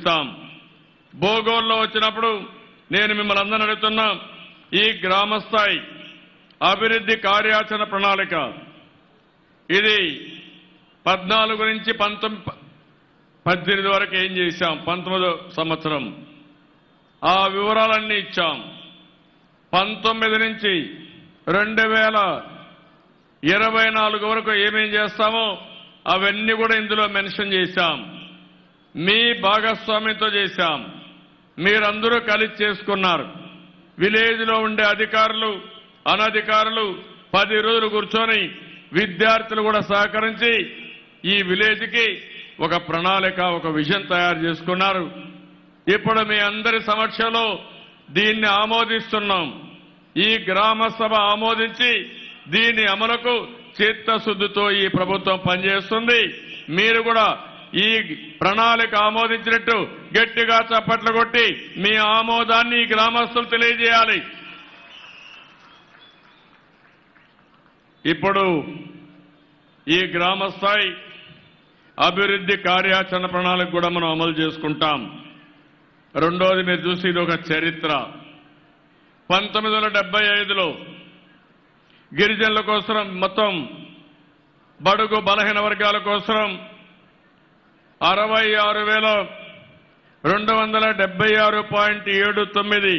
ఇస్తాం. భూగోళంలో వచ్చినప్పుడు నేను మిమ్మల్ని అందరిని అడుగుతున్నా, ఈ గ్రామ స్థాయి అభివృద్ధి కార్యాచరణ ప్రణాళిక ఇది 14 నుంచి 18 వరకు ఏం చేశాం, 19వ సంవత్సరం ఆ వివరాలన్నీ ఇచ్చాం. 19 నుంచి 2024 వరకు ఏమేం చేస్తామో అవన్నీ కూడా ఇందులో మెన్షన్ చేశాం. మీ భాగస్వామ్యంతో చేశాం. మీరందరూ కలిసి చేసుకున్నారు. విలేజ్ లో ఉండే అధికారులు అనధికారులు 10 రోజులు కూర్చొని విద్యార్థులు కూడా సహకరించి ఈ విలేజ్ కి ఒక ప్రణాళిక ఒక విజన్ తయారు చేసుకున్నారు. ఇప్పుడు మీ అందరి సమక్షంలో దీన్ని ఆమోదిస్తున్నాం. ఈ గ్రామ సభ ఆమోదించి దీని అమలుకు చిత్తశుద్ధితో ఈ ప్రభుత్వం పనిచేస్తుంది. మీరు కూడా ఈ ప్రణాళిక ఆమోదించినట్టు గట్టిగా చప్పట్లు కొట్టి మీ ఆమోదాన్ని ఈ గ్రామస్తులు తెలియజేయాలి. ఇప్పుడు ఈ గ్రామ స్థాయి అభివృద్ధి కార్యాచరణ ప్రణాళిక కూడా మనం అమలు చేసుకుంటాం. రెండోది మీరు చూసి ఇది ఒక చరిత్ర. 1975లో గిరిజనుల కోసం మొత్తం బడుగు బలహీన వర్గాల కోసం 66,276.79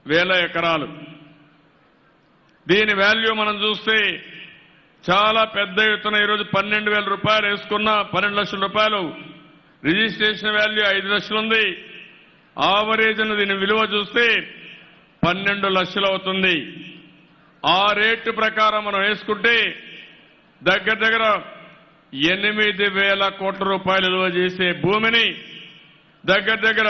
వేల ఎకరాలు. దీని వాల్యూ మనం చూస్తే చాలా పెద్ద ఎత్తున ఈరోజు 12,000 రూపాయలు వేసుకున్న 12 లక్షల రూపాయలు రిజిస్ట్రేషన్ వాల్యూ 5 లక్షలు ఉంది. ఆవరేజ్ దీని విలువ చూస్తే 12 లక్షలు అవుతుంది. ఆ రేటు ప్రకారం మనం వేసుకుంటే దగ్గర 8,000 కోట్ల రూపాయలు విలువ చేసే భూమిని దగ్గర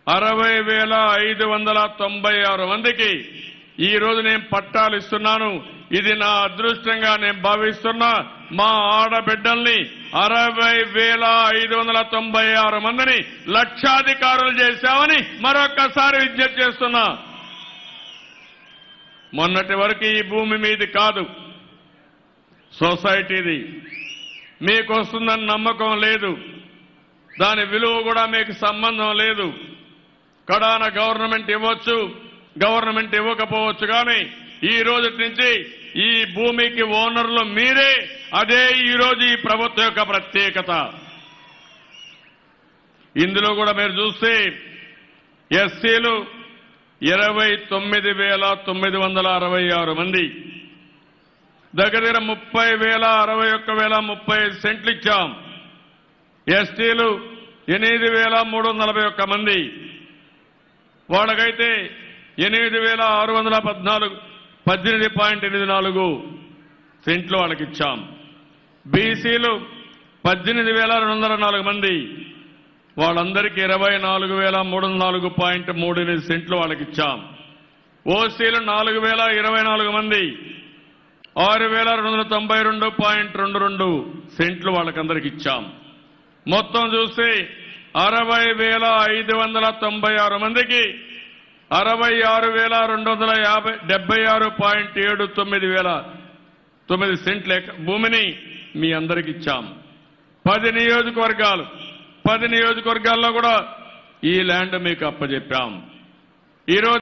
60,596 మందికి ఈ రోజు నేను పట్టాలు ఇస్తున్నాను. ఇది నా అదృష్టంగా నేను భావిస్తున్నా. మా ఆడబిడ్డల్ని 60,596 మందిని లక్షాధికారులు చేశామని మరొక్కసారి విజ్ఞప్తి చేస్తున్నా. మొన్నటి వరకు ఈ భూమి మీది కాదు, సొసైటీది. మీకు వస్తుందని నమ్మకం లేదు, దాని విలువ కూడా మీకు సంబంధం లేదు. కడాన గవర్నమెంట్ ఇవ్వచ్చు, గవర్నమెంట్ ఇవ్వకపోవచ్చు, కానీ ఈ రోజు నుంచి ఈ భూమికి ఓనర్లు మీరే. అదే ఈ రోజు ఈ ప్రభుత్వం యొక్క ప్రత్యేకత. ఇందులో కూడా మీరు చూస్తే ఎస్సీలు 29,966 మంది, దగ్గర 30,061,035 సెంట్లు ఇచ్చాం. ఎస్టీలు 8,341 మంది, వాళ్ళకైతే 8,618.84 సెంట్లు వాళ్ళకి ఇచ్చాం. బీసీలు 18,204 మంది, వాళ్ళందరికీ 24,304.38 సెంట్లు వాళ్ళకి ఇచ్చాం. ఓసీలు 4,024 మంది, 6,292.22 సెంట్లు వాళ్ళకందరికి ఇచ్చాం. మొత్తం చూస్తే 60,596 మందికి 66,276.79 సెంట్ల భూమిని మీ అందరికి ఇచ్చాం. 10 నియోజకవర్గాలు, 10 నియోజకవర్గాల్లో కూడా ఈ ల్యాండ్ మీకు అప్పచెప్పాం. ఈరోజు